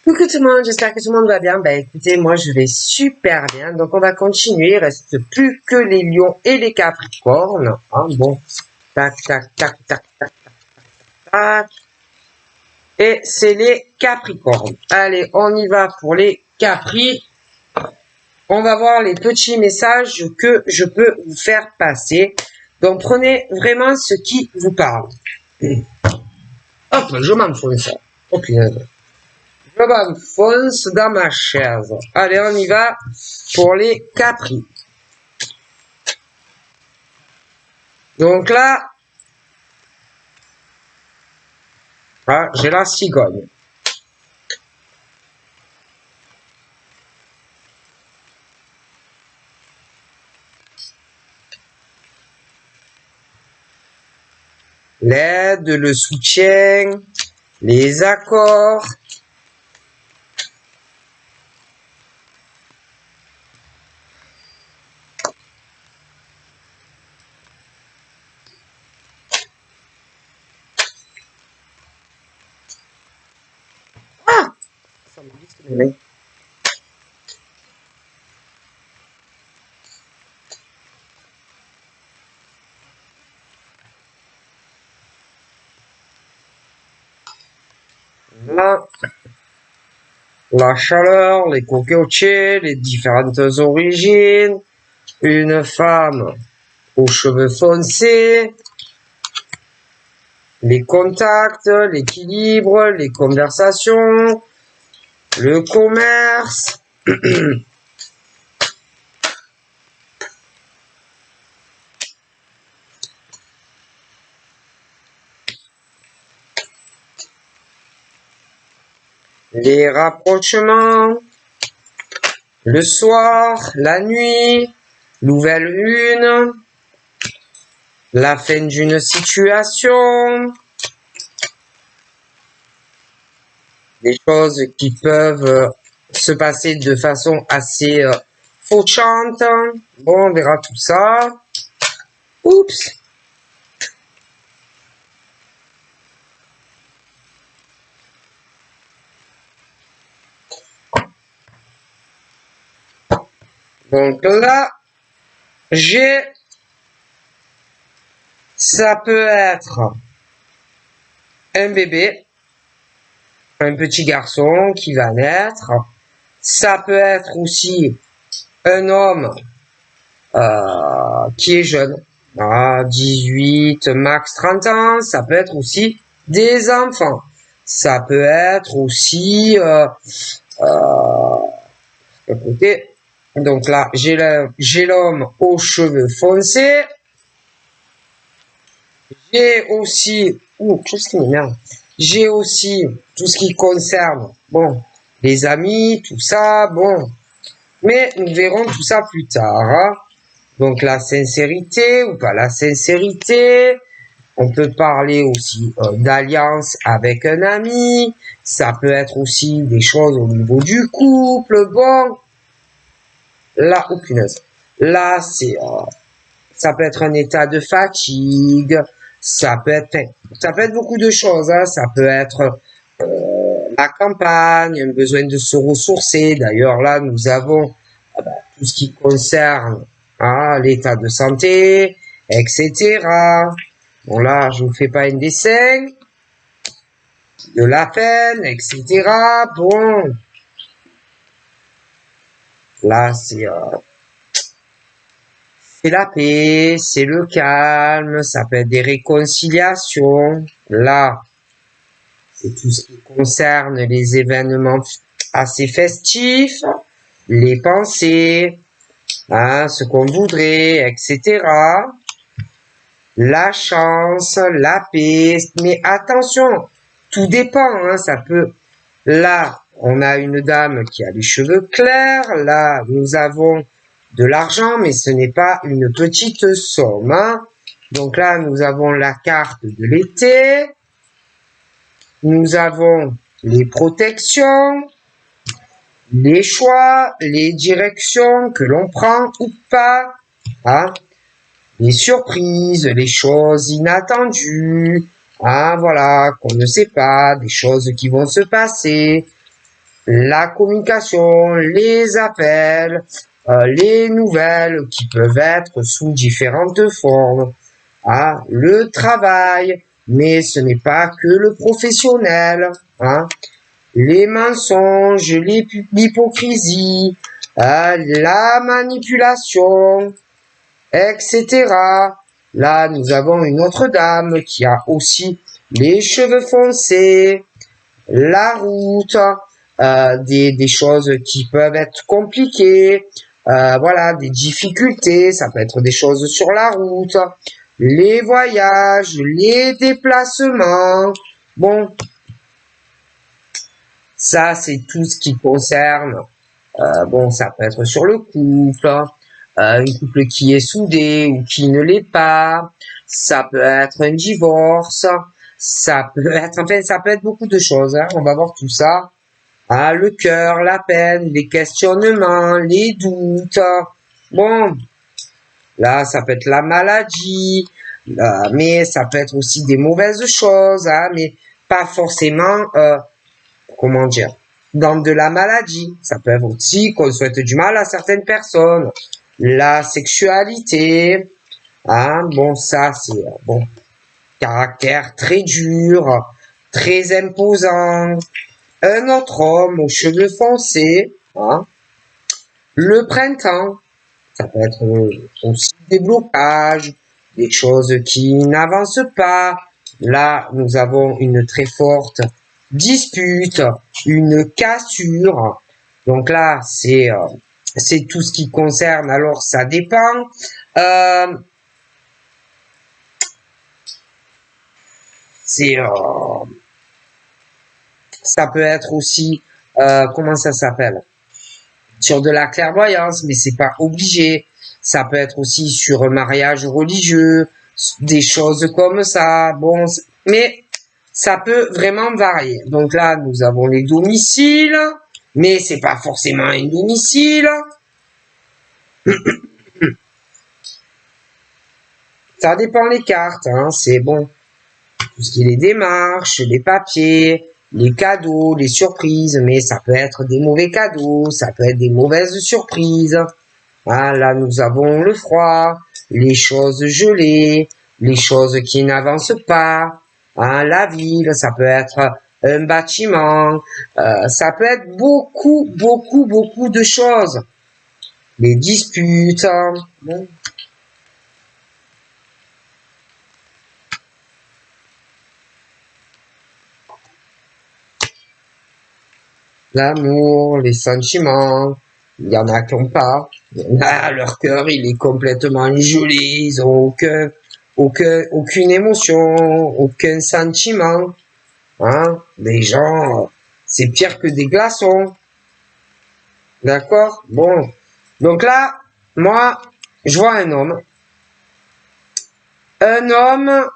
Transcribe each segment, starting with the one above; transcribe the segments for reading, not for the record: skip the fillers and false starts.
Coucou tout le monde, j'espère que tout le monde va bien. Écoutez, moi je vais super bien. Donc on va continuer. Il reste plus que les lions et les capricornes. Hein, bon, tac, tac, tac, tac, tac, tac. Et c'est les capricornes. Allez, on y va pour les capris. On va voir les petits messages que je peux vous faire passer. Donc prenez vraiment ce qui vous parle. Hop, je m'enfonce. Oh punaise. Je m'enfonce dans ma chaise. Allez, on y va pour les capris. Donc là, ah, j'ai la cigogne. L'aide, le soutien, les accords. Ah! Ça me glisse les mains. Là, la chaleur, les cocotiers, les différentes origines, une femme aux cheveux foncés, les contacts, l'équilibre, les conversations, le commerce, les rapprochements, le soir, la nuit, nouvelle lune, la fin d'une situation, des choses qui peuvent se passer de façon assez fauchante. Bon, on verra tout ça. Oups. Donc là, ça peut être un bébé, un petit garçon qui va naître. Ça peut être aussi un homme qui est jeune, à 18, max 30 ans. Ça peut être aussi des enfants. Ça peut être aussi côté. Donc là, j'ai l'homme aux cheveux foncés. J'ai aussi, qu'est-ce qui m'énerve? J'ai aussi tout ce qui concerne, bon, les amis, tout ça, bon. Mais nous verrons tout ça plus tard. Hein. Donc la sincérité ou pas la sincérité. On peut parler aussi d'alliance avec un ami. Ça peut être aussi des choses au niveau du couple. Bon, là, oh punaise. Là, ça peut être un état de fatigue. Ça peut être beaucoup de choses. Hein. Ça peut être la campagne, un besoin de se ressourcer. D'ailleurs, là, nous avons tout ce qui concerne l'état de santé, etc. Bon, là, je vous fais pas un dessin. De la peine, etc. Bon. Là, c'est la paix, c'est le calme, ça peut être des réconciliations. Là, c'est tout ce qui concerne les événements assez festifs, les pensées, ce qu'on voudrait, etc. La chance, la paix, mais attention, tout dépend, hein, ça peut. Là, on a une dame qui a les cheveux clairs, là, nous avons de l'argent, mais ce n'est pas une petite somme. Hein. Donc là, nous avons la carte de l'été. Nous avons les protections, les choix, les directions que l'on prend ou pas. Hein. Les surprises, les choses inattendues. Voilà, qu'on ne sait pas, des choses qui vont se passer. la communication, les appels, les nouvelles qui peuvent être sous différentes formes, hein, le travail, mais ce n'est pas que le professionnel, hein, les mensonges, l'hypocrisie, la manipulation, etc. Là, nous avons une autre dame qui a aussi les cheveux foncés, la route, des choses qui peuvent être compliquées, voilà, des difficultés, ça peut être des choses sur la route, les voyages, les déplacements. Bon, ça c'est tout ce qui concerne, bon, ça peut être sur le couple, un couple qui est soudé ou qui ne l'est pas, ça peut être un divorce, ça peut être, enfin, ça peut être beaucoup de choses, hein. On va voir tout ça. Ah, le cœur, la peine, les questionnements, les doutes. Bon, là, ça peut être la maladie, mais ça peut être aussi des mauvaises choses, hein, mais pas forcément, comment dire, dans de la maladie. Ça peut être aussi qu'on souhaite du mal à certaines personnes. La sexualité, hein, bon, ça, c'est, bon, caractère très dur, très imposant. Un autre homme aux cheveux foncés, hein. Le printemps, ça peut être aussi des blocages, des choses qui n'avancent pas. Là, nous avons une très forte dispute, une cassure. Donc là, c'est tout ce qui concerne. Alors, ça dépend. Ça peut être aussi, comment ça s'appelle? Sur de la clairvoyance, mais c'est pas obligé. Ça peut être aussi sur un mariage religieux, des choses comme ça. Bon, mais ça peut vraiment varier. Donc là, nous avons les domiciles, mais c'est pas forcément un domicile. Ça dépend les cartes, hein. C'est bon. Tout ce qui est les démarches, les papiers, les cadeaux, les surprises, mais ça peut être des mauvais cadeaux, ça peut être des mauvaises surprises. Ah, là, nous avons le froid, les choses gelées, les choses qui n'avancent pas. Ah, la ville, ça peut être un bâtiment, ça peut être beaucoup, beaucoup, beaucoup de choses. Les disputes. Bon. L'amour, les sentiments, il y en a qui n'ont pas. Il y en a, leur cœur, il est complètement gelé, ils ont aucune émotion, aucun sentiment. Hein? Les gens, c'est pire que des glaçons. D'accord? Bon. Donc là, moi, je vois un homme. Un homme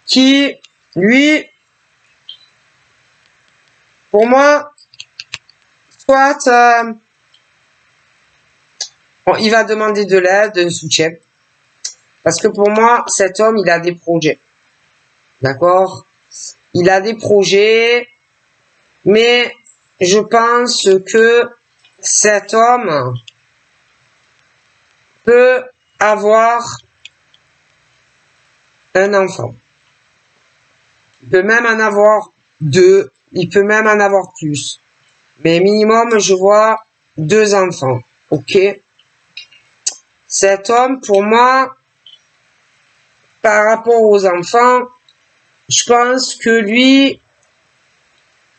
qui, lui, pour moi, soit bon, il va demander de l'aide, un soutien. Parce que pour moi, cet homme, il a des projets. D'accord? Il a des projets, mais je pense que cet homme peut avoir un enfant. Il peut même en avoir deux, il peut même en avoir plus. Mais minimum, je vois 2 enfants. Ok? Cet homme, pour moi, par rapport aux enfants, je pense que lui,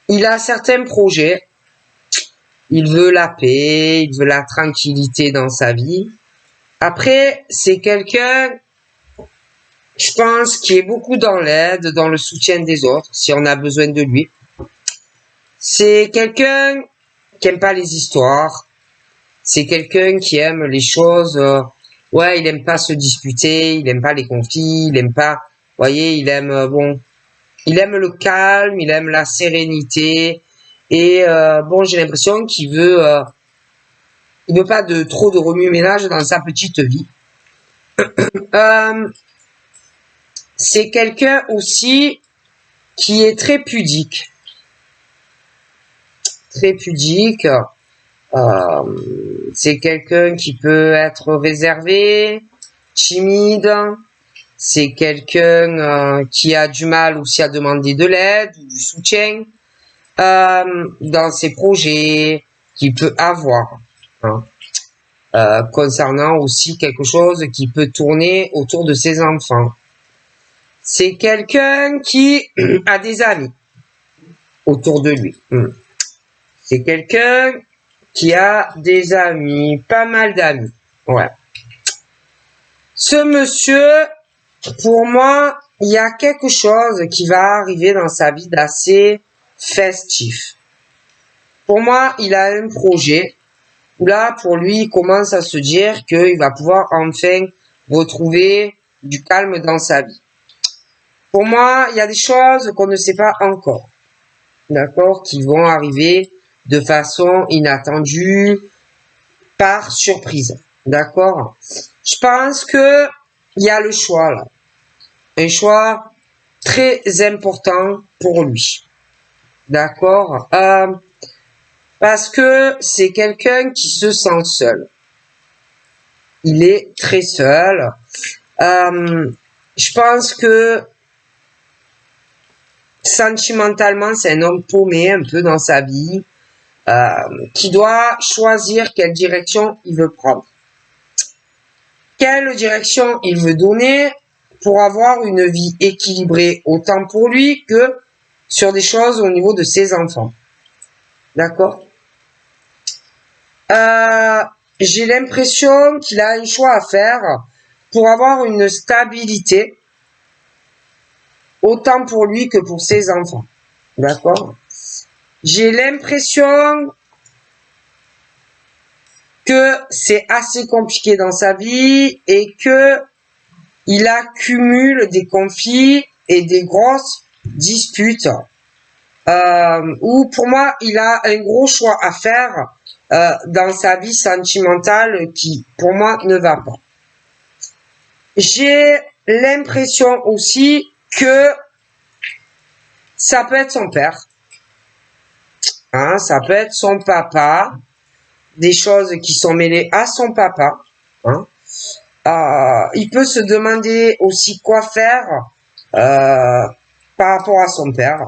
il a certains projets. Il veut la paix, il veut la tranquillité dans sa vie. Après, c'est quelqu'un, je pense, qui est beaucoup dans l'aide, dans le soutien des autres, si on a besoin de lui. C'est quelqu'un qui aime pas les histoires. C'est quelqu'un qui aime les choses. Ouais, il aime pas se disputer, il aime pas les conflits, il aime pas. Voyez, il aime bon, il aime le calme, il aime la sérénité. Et bon, j'ai l'impression il veut pas de trop de remue-ménage dans sa petite vie. c'est quelqu'un aussi qui est très pudique. Très pudique. C'est quelqu'un qui peut être réservé, timide. C'est quelqu'un qui a du mal aussi à demander de l'aide ou du soutien dans ses projets qu'il peut avoir. Hein. Concernant aussi quelque chose qui peut tourner autour de ses enfants. C'est quelqu'un qui a des amis autour de lui. C'est quelqu'un qui a des amis, pas mal d'amis. Ouais. Ce monsieur, pour moi, il y a quelque chose qui va arriver dans sa vie d'assez festif. Pour moi, il a un projet où là, pour lui, il commence à se dire qu'il va pouvoir enfin retrouver du calme dans sa vie. Pour moi, il y a des choses qu'on ne sait pas encore, d'accord, qui vont arriver de façon inattendue, par surprise, d'accord. Je pense que il y a le choix là, un choix très important pour lui, d'accord, parce que c'est quelqu'un qui se sent seul. Il est très seul. Je pense que sentimentalement, c'est un homme paumé un peu dans sa vie, qui doit choisir quelle direction il veut prendre. Quelle direction il veut donner pour avoir une vie équilibrée, autant pour lui que sur des choses au niveau de ses enfants. D'accord? J'ai l'impression qu'il a un choix à faire pour avoir une stabilité, autant pour lui que pour ses enfants. D'accord? J'ai l'impression que c'est assez compliqué dans sa vie et que il accumule des conflits et des grosses disputes où pour moi il a un gros choix à faire dans sa vie sentimentale qui pour moi ne va pas. J'ai l'impression aussi que ça peut être son père, hein, ça peut être son papa, des choses qui sont mêlées à son papa, hein. Il peut se demander aussi quoi faire par rapport à son père.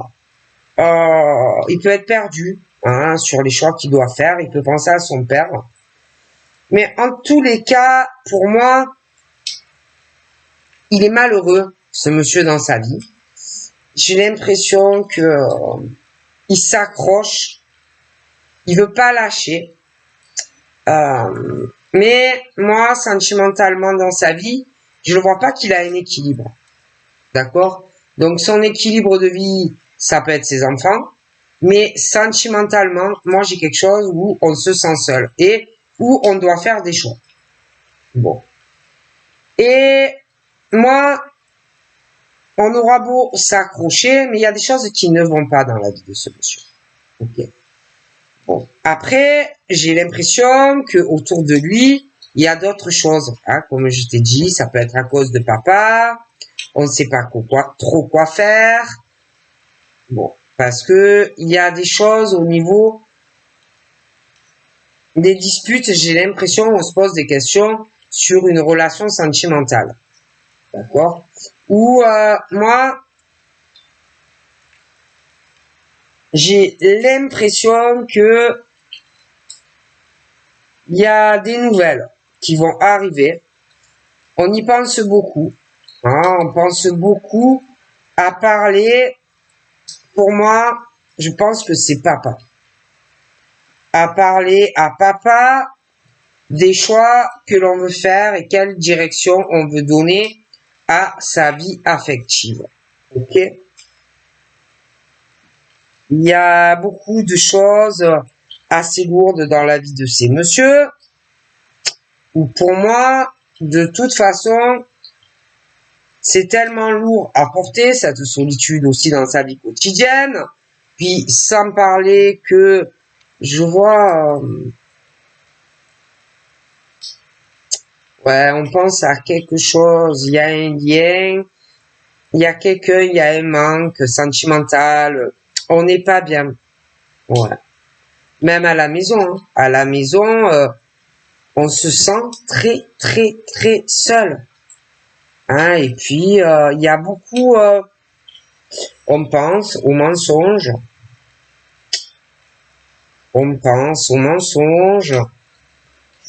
Il peut être perdu, hein, sur les choix qu'il doit faire. Il peut penser à son père. Mais en tous les cas, pour moi, il est malheureux, ce monsieur, dans sa vie. J'ai l'impression que il s'accroche. Il veut pas lâcher. Mais moi, sentimentalement dans sa vie, je ne vois pas qu'il a un équilibre. D'accord? Donc son équilibre de vie, ça peut être ses enfants, mais sentimentalement, moi j'ai quelque chose où on se sent seul et où on doit faire des choix. Bon. Et moi, on aura beau s'accrocher, mais il y a des choses qui ne vont pas dans la vie de ce monsieur. Ok. Bon. Après, j'ai l'impression que autour de lui, il y a d'autres choses. Hein. Comme je t'ai dit, ça peut être à cause de papa. On ne sait pas trop quoi faire. Bon, parce que il y a des choses au niveau des disputes. J'ai l'impression qu'on se pose des questions sur une relation sentimentale. D'accord? Ou moi, j'ai l'impression que il y a des nouvelles qui vont arriver. On y pense beaucoup. Hein, on pense beaucoup à parler. Pour moi, je pense que c'est papa. À parler à papa des choix que l'on veut faire et quelle direction on veut donner à sa vie affective. Ok? Il y a beaucoup de choses assez lourdes dans la vie de ces messieurs, où pour moi, de toute façon, c'est tellement lourd à porter, cette solitude aussi dans sa vie quotidienne, puis sans parler que je vois, ouais, on pense à quelque chose, il y a un lien, il y a quelqu'un, il y a un manque sentimental, on n'est pas bien. Ouais. Même à la maison, hein. À la maison, on se sent très, très, très seul. Hein, et puis, il y a beaucoup, on pense aux mensonges,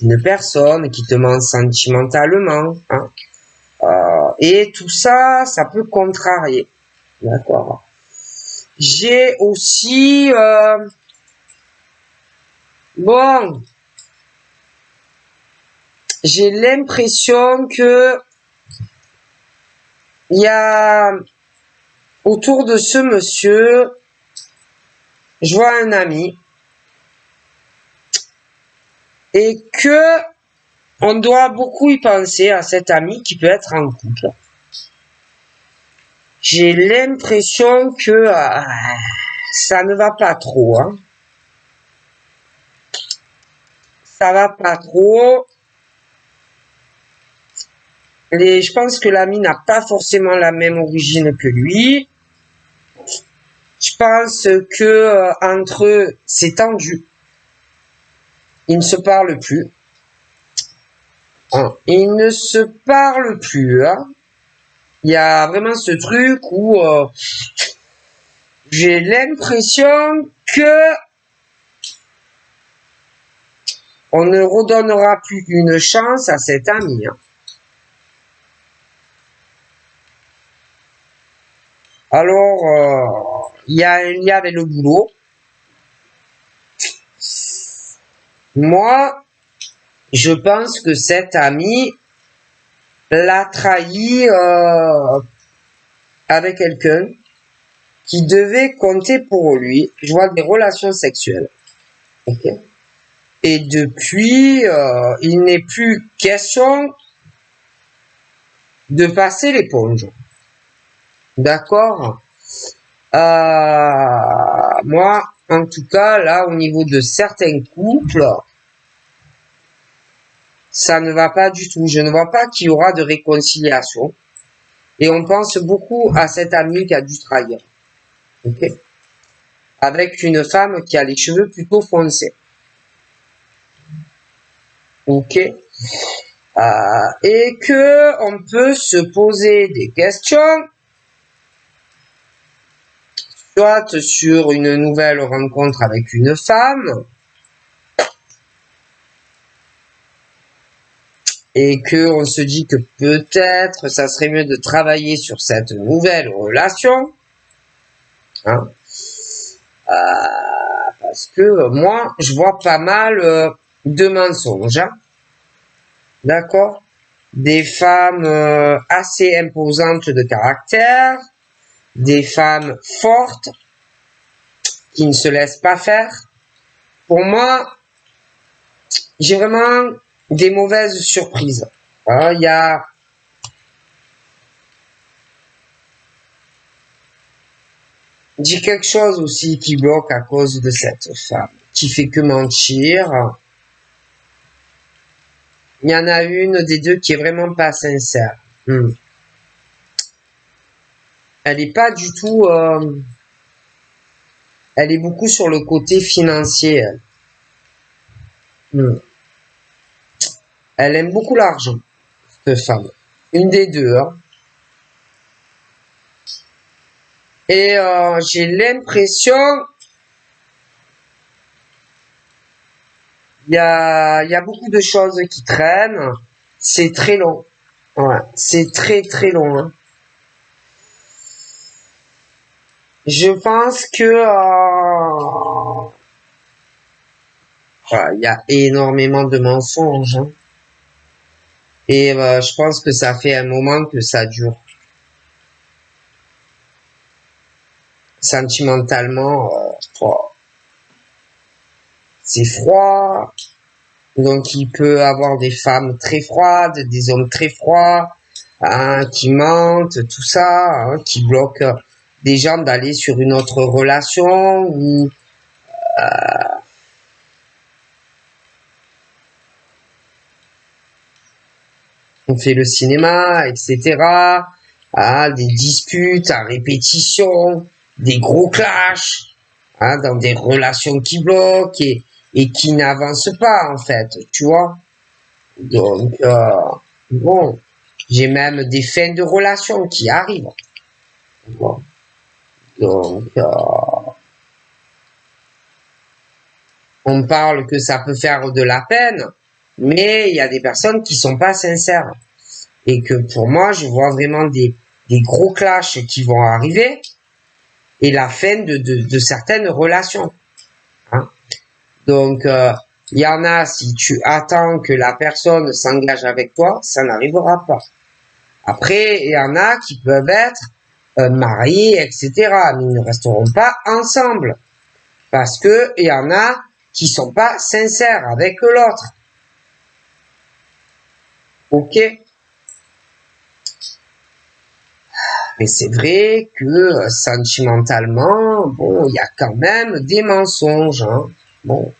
d'une personne qui te ment sentimentalement, hein. Et tout ça, ça peut contrarier. D'accord. J'ai aussi, bon, j'ai l'impression que il y a autour de ce monsieur, je vois un ami et que on doit beaucoup y penser à cet ami qui peut être en couple. J'ai l'impression que ça ne va pas trop, hein. Ça va pas trop. Je pense que l'ami n'a pas forcément la même origine que lui. Je pense que entre eux, c'est tendu. Ils ne se parlent plus. Hein. Ils ne se parlent plus. Hein. Il y a vraiment ce truc où j'ai l'impression que on ne redonnera plus une chance à cet ami. Hein. Alors, il y a un lien avec le boulot. Moi, je pense que cet ami l'a trahi avec quelqu'un qui devait compter pour lui. Je vois des relations sexuelles. Okay. Et depuis, il n'est plus question de passer l'éponge. D'accord. Moi, en tout cas, là, au niveau de certains couples, ça ne va pas du tout. Je ne vois pas qu'il y aura de réconciliation. Et on pense beaucoup à cet ami qui a dû trahir. Okay. Avec une femme qui a les cheveux plutôt foncés. Ok. Et que on peut se poser des questions, soit sur une nouvelle rencontre avec une femme, et que on se dit que peut-être ça serait mieux de travailler sur cette nouvelle relation, hein, parce que moi je vois pas mal de mensonges, hein, d'accord, des femmes assez imposantes de caractère, des femmes fortes qui ne se laissent pas faire. Pour moi, j'ai vraiment des mauvaises surprises. Il y a dit quelque chose aussi qui bloque à cause de cette femme, qui fait que mentir. Il y en a une des deux qui est vraiment pas sincère. Elle est pas du tout... elle est beaucoup sur le côté financier. Elle aime beaucoup l'argent, cette femme. Une des deux. Hein. Et j'ai l'impression... Il y a beaucoup de choses qui traînent. C'est très long. Ouais, c'est très très long. Hein. Je pense que il y a énormément de mensonges. Hein. Et je pense que ça fait un moment que ça dure. Sentimentalement, c'est froid. Donc il peut avoir des femmes très froides, des hommes très froids, hein, qui mentent, tout ça, hein, qui bloquent des gens d'aller sur une autre relation ou on fait le cinéma, etc. hein, des disputes à répétition, des gros clashs, hein, dans des relations qui bloquent et qui n'avancent pas, en fait, tu vois. Donc, bon, j'ai même des fins de relations qui arrivent. Bon. Donc, on parle que ça peut faire de la peine, mais il y a des personnes qui sont pas sincères. Et que pour moi, je vois vraiment des gros clashs qui vont arriver et la fin de certaines relations. Hein. Donc, il y en a, si tu attends que la personne s'engage avec toi, ça n'arrivera pas. Après, il y en a qui peuvent être mariés, etc., mais ils ne resteront pas ensemble. Parce que il y en a qui sont pas sincères avec l'autre. Ok? Mais c'est vrai que sentimentalement, bon, il y a quand même des mensonges. Hein. Bon,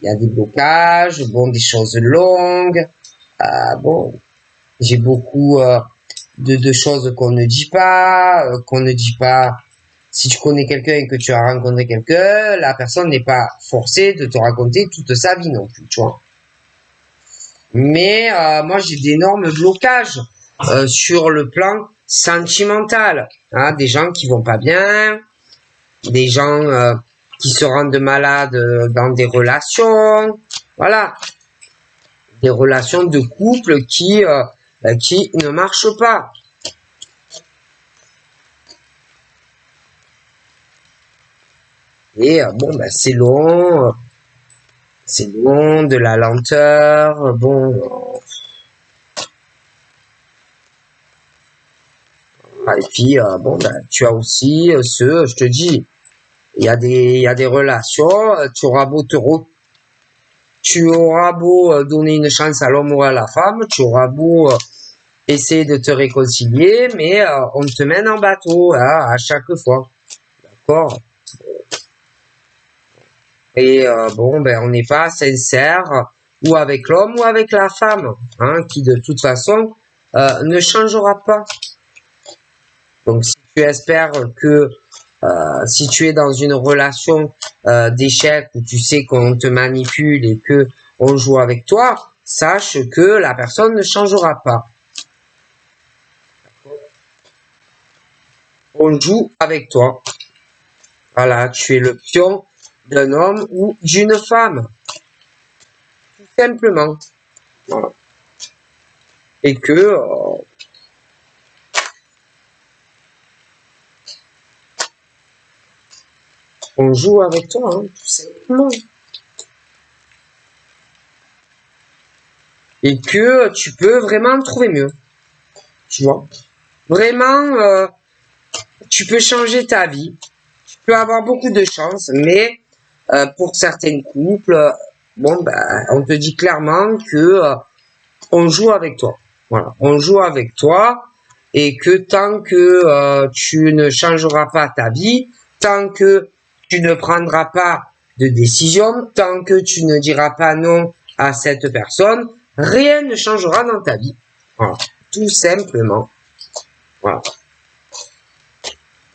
il y a des blocages, bon, des choses longues. Bon, j'ai beaucoup de choses qu'on ne dit pas, qu'on ne dit pas. Si tu connais quelqu'un et que tu as rencontré quelqu'un, la personne n'est pas forcée de te raconter toute sa vie non plus, tu vois. Mais moi, j'ai d'énormes blocages sur le plan sentimental. Hein, des gens qui vont pas bien, des gens qui se rendent malades dans des relations. Voilà. Des relations de couple qui ne marchent pas. Et bon, ben, c'est long, de la lenteur, bon. Et puis, bon, ben, tu as aussi je te dis, il y a des relations, tu auras beau donner une chance à l'homme ou à la femme, tu auras beau essayer de te réconcilier, mais on te mène en bateau hein, à chaque fois. D'accord? Et bon, ben on n'est pas sincère ou avec l'homme ou avec la femme, hein, qui de toute façon ne changera pas. Donc si tu espères que si tu es dans une relation d'échec où tu sais qu'on te manipule et que on joue avec toi, sache que la personne ne changera pas. On joue avec toi. Voilà, tu es le pion d'un homme ou d'une femme. Tout simplement. Voilà. Et que on joue avec toi, hein, tout simplement. Et que tu peux vraiment trouver mieux. Tu vois. Vraiment, tu peux changer ta vie. Tu peux avoir beaucoup de chance, mais pour certains couples, bon, ben, on te dit clairement que on joue avec toi. Voilà, on joue avec toi et que tant que tu ne changeras pas ta vie, tant que tu ne prendras pas de décision, tant que tu ne diras pas non à cette personne, rien ne changera dans ta vie. Voilà, tout simplement. Voilà.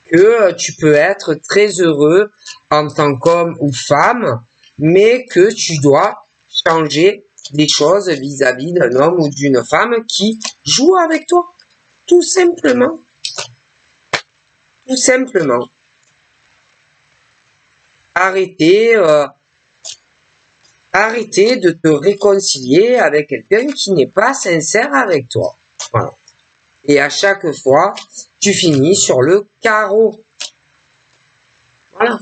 Que tu peux être très heureux en tant qu'homme ou femme, mais que tu dois changer des choses vis-à-vis d'un homme ou d'une femme qui joue avec toi. Tout simplement. Tout simplement. Arrêtez, arrêtez de te réconcilier avec quelqu'un qui n'est pas sincère avec toi. Voilà. Et à chaque fois, tu finis sur le carreau. Voilà.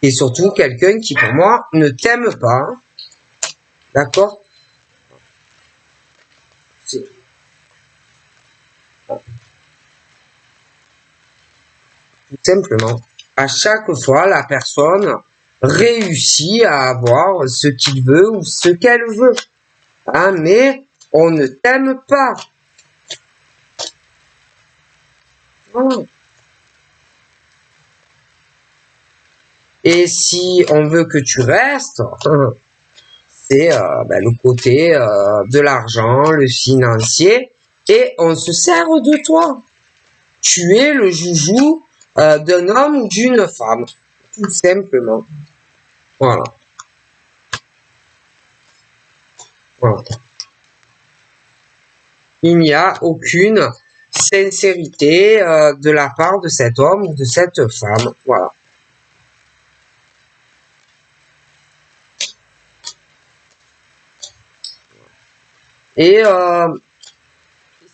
Et surtout, quelqu'un qui, pour moi, ne t'aime pas. D'accord? C'est tout. Tout simplement. À chaque fois, la personne réussit à avoir ce qu'il veut ou ce qu'elle veut. Hein, mais on ne t'aime pas. Voilà. Et si on veut que tu restes, c'est le côté de l'argent, le financier, et on se sert de toi. Tu es le joujou d'un homme ou d'une femme, tout simplement. Voilà. Voilà. Il n'y a aucune sincérité de la part de cet homme ou de cette femme. Voilà. Et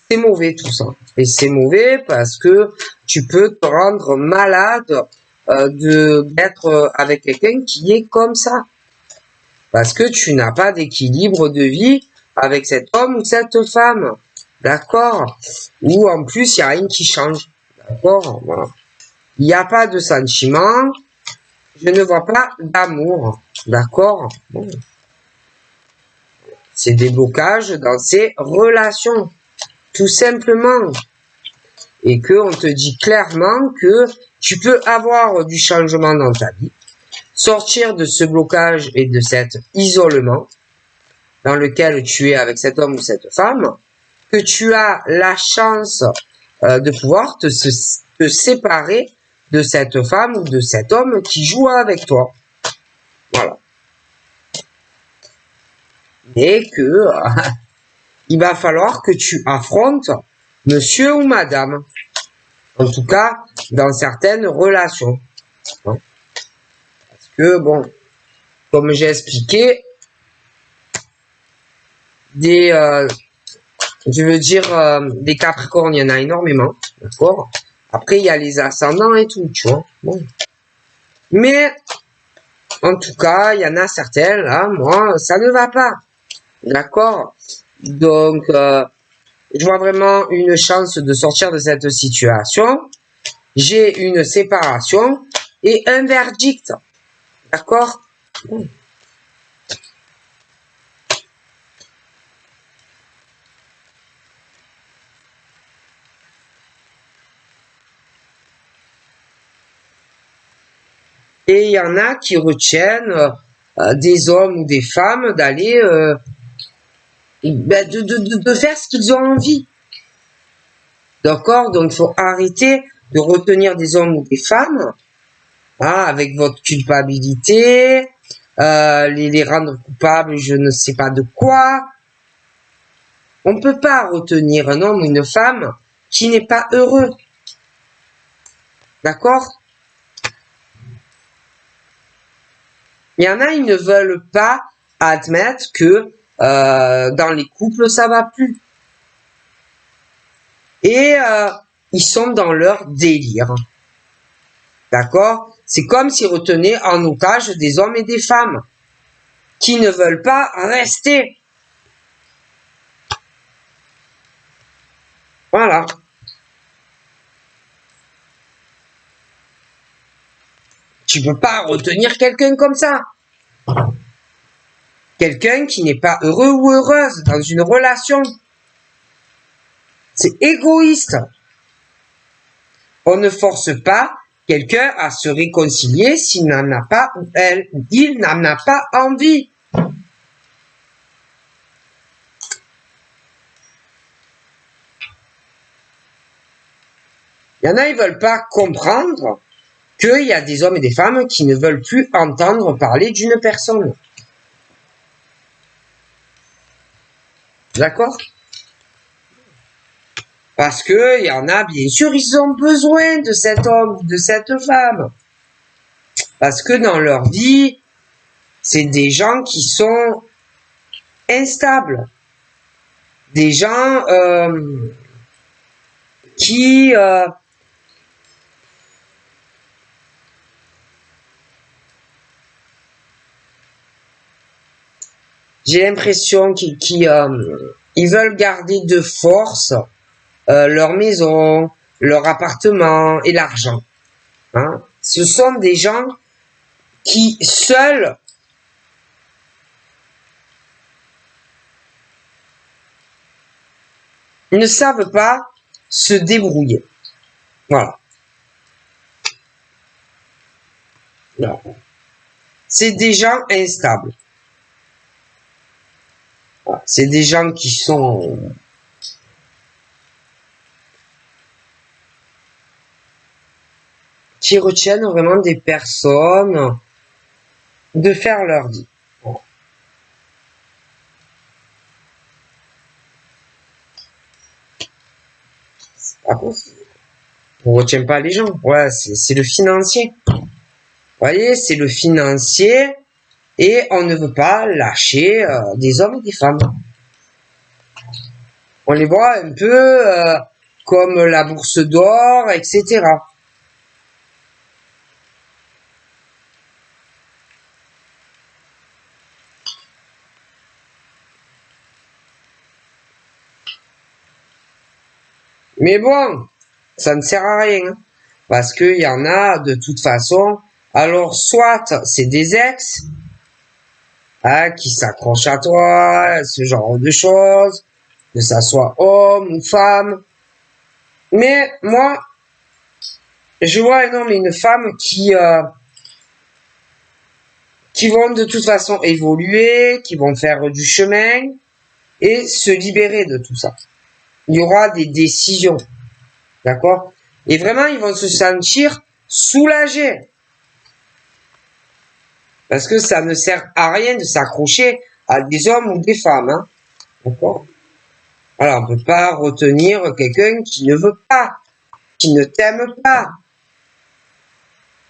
c'est mauvais tout ça. Et c'est mauvais parce que tu peux te rendre malade d'être avec quelqu'un qui est comme ça. Parce que tu n'as pas d'équilibre de vie avec cet homme ou cette femme. D'accord? Ou en plus, il n'y a rien qui change. D'accord? Voilà. Il n'y a pas de sentiment. Je ne vois pas d'amour. D'accord? Bon. C'est des blocages dans ces relations. Tout simplement. Et qu'on te dit clairement que tu peux avoir du changement dans ta vie, sortir de ce blocage et de cet isolement dans lequel tu es avec cet homme ou cette femme, que tu as la chance de pouvoir te séparer de cette femme ou de cet homme qui joue avec toi. Voilà. Et que il va falloir que tu affrontes monsieur ou madame. En tout cas, dans certaines relations. Parce que, bon, comme j'ai expliqué, des Capricornes, il y en a énormément, d'accord? Après, il y a les ascendants et tout, tu vois. Bon. Mais, en tout cas, il y en a certains, là, moi, ça ne va pas. D'accord? Donc, je vois vraiment une chance de sortir de cette situation. J'ai une séparation et un verdict. D'accord? Et il y en a qui retiennent des hommes ou des femmes d'aller de faire ce qu'ils ont envie. D'accord? Donc il faut arrêter de retenir des hommes ou des femmes avec votre culpabilité, les rendre coupables, je ne sais pas de quoi. On ne peut pas retenir un homme ou une femme qui n'est pas heureux. D'accord? Il y en a, ils ne veulent pas admettre que dans les couples, ça va plus. Et ils sont dans leur délire. D'accord? C'est comme s'ils retenaient en otage des hommes et des femmes qui ne veulent pas rester. Voilà. Tu peux pas retenir quelqu'un comme ça. Quelqu'un qui n'est pas heureux ou heureuse dans une relation. C'est égoïste. On ne force pas quelqu'un à se réconcilier s'il n'en a pas ou elle ou il n'en a pas envie. Il y en a, ils veulent pas comprendre qu'il y a des hommes et des femmes qui ne veulent plus entendre parler d'une personne. D'accord? Parce que il y en a, bien sûr, ils ont besoin de cet homme, de cette femme. Parce que dans leur vie, c'est des gens qui sont instables. Des gens qui j'ai l'impression qu'ils veulent garder de force leur maison, leur appartement et l'argent. Hein? Ce sont des gens qui seuls ne savent pas se débrouiller. Voilà. C'est des gens instables. C'est des gens qui sont... qui retiennent vraiment des personnes de faire leur vie. Bon. C'est pas possible. On retient pas les gens. Ouais, c'est le financier. Vous voyez, c'est le financier et on ne veut pas lâcher des hommes et des femmes. On les voit un peu comme la bourse d'or, etc. Mais bon, ça ne sert à rien. Parce qu'il y en a de toute façon. Alors, soit c'est des ex qui s'accrochent à toi, ce genre de choses, que ça soit homme ou femme. Mais moi, je vois un homme et une femme qui vont de toute façon évoluer, qui vont faire du chemin et se libérer de tout ça. Il y aura des décisions, d'accord? Et vraiment, ils vont se sentir soulagés. Parce que ça ne sert à rien de s'accrocher à des hommes ou des femmes, hein? D'accord? Alors, on ne peut pas retenir quelqu'un qui ne veut pas, qui ne t'aime pas,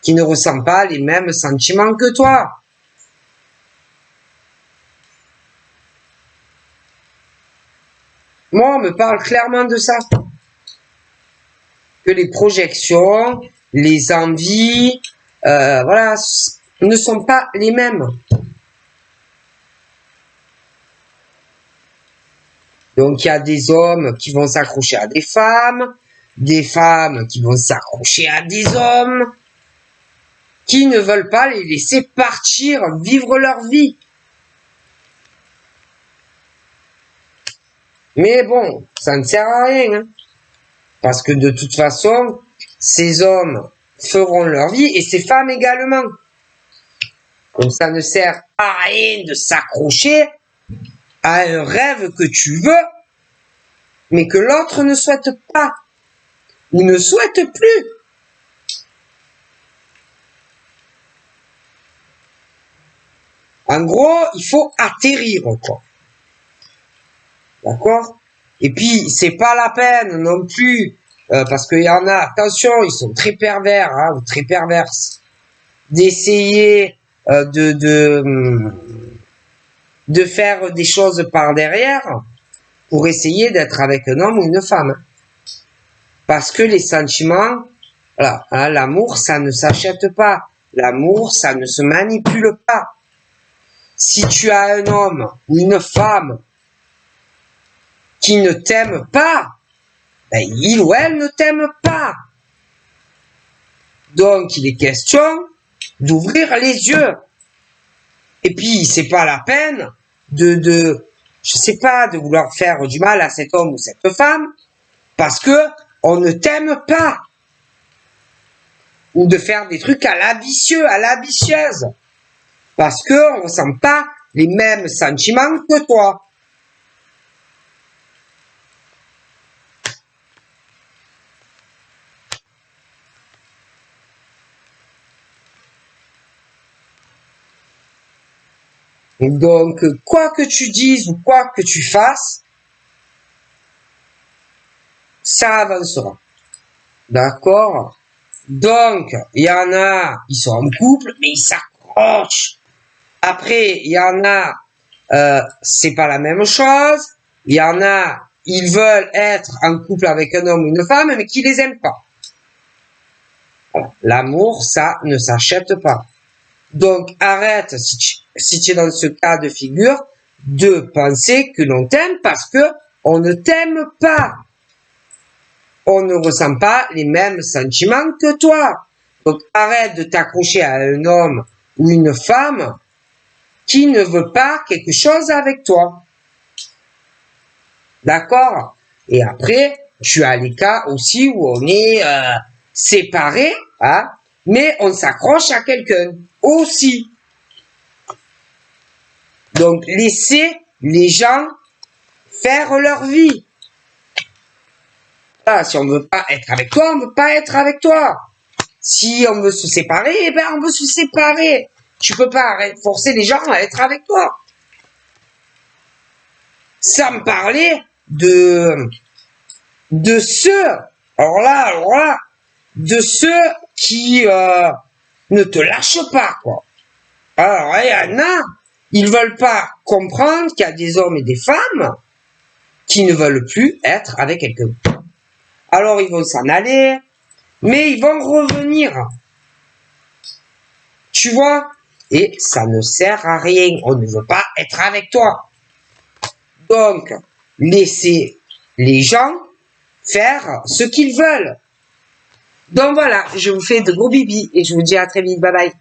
qui ne ressent pas les mêmes sentiments que toi. Moi, on me parle clairement de ça. Que les projections, les envies, voilà, ne sont pas les mêmes. Donc, il y a des hommes qui vont s'accrocher à des femmes qui vont s'accrocher à des hommes, qui ne veulent pas les laisser partir, vivre leur vie. Mais bon, ça ne sert à rien, hein, parce que de toute façon, ces hommes feront leur vie et ces femmes également. Donc ça ne sert à rien de s'accrocher à un rêve que tu veux, mais que l'autre ne souhaite pas ou ne souhaite plus. En gros, il faut atterrir, quoi. D'accord? Et puis, c'est pas la peine non plus, parce qu'il y en a, attention, ils sont très pervers, hein, ou très perverses, d'essayer de faire des choses par derrière pour essayer d'être avec un homme ou une femme. Parce que les sentiments, voilà, hein, l'amour, ça ne s'achète pas. L'amour, ça ne se manipule pas. Si tu as un homme ou une femme qui ne t'aime pas, ben, il ou elle ne t'aime pas. Donc, il est question d'ouvrir les yeux. Et puis, c'est pas la peine je sais pas, de vouloir faire du mal à cet homme ou cette femme, parce que on ne t'aime pas. Ou de faire des trucs à la vicieux, à la vicieuse. Parce que on ressent pas les mêmes sentiments que toi. Donc, quoi que tu dises ou quoi que tu fasses, ça avancera. D'accord? Donc, il y en a, ils sont en couple, mais ils s'accrochent. Après, il y en a, c'est pas la même chose. Il y en a, ils veulent être en couple avec un homme ou une femme, mais qui les aiment pas. Voilà. L'amour, ça ne s'achète pas. Donc, arrête, si tu es dans ce cas de figure, de penser que l'on t'aime parce que on ne t'aime pas. On ne ressent pas les mêmes sentiments que toi. Donc, arrête de t'accrocher à un homme ou une femme qui ne veut pas quelque chose avec toi. D'accord? Et après, tu as les cas aussi où on est séparés, hein, mais on s'accroche à quelqu'un aussi. Donc, laissez les gens faire leur vie. Ah, si on veut pas être avec toi, on veut pas être avec toi. Si on veut se séparer, eh ben on veut se séparer. Tu peux pas forcer les gens à être avec toi. Ça me parlait de ceux, alors là, de ceux qui ne te lâchent pas, quoi. Alors, il y en a, ils veulent pas comprendre qu'il y a des hommes et des femmes qui ne veulent plus être avec quelqu'un. Alors, ils vont s'en aller, mais ils vont revenir. Tu vois? Et ça ne sert à rien. On ne veut pas être avec toi. Donc, laissez les gens faire ce qu'ils veulent. Donc voilà, je vous fais de gros bibis et je vous dis à très vite. Bye bye.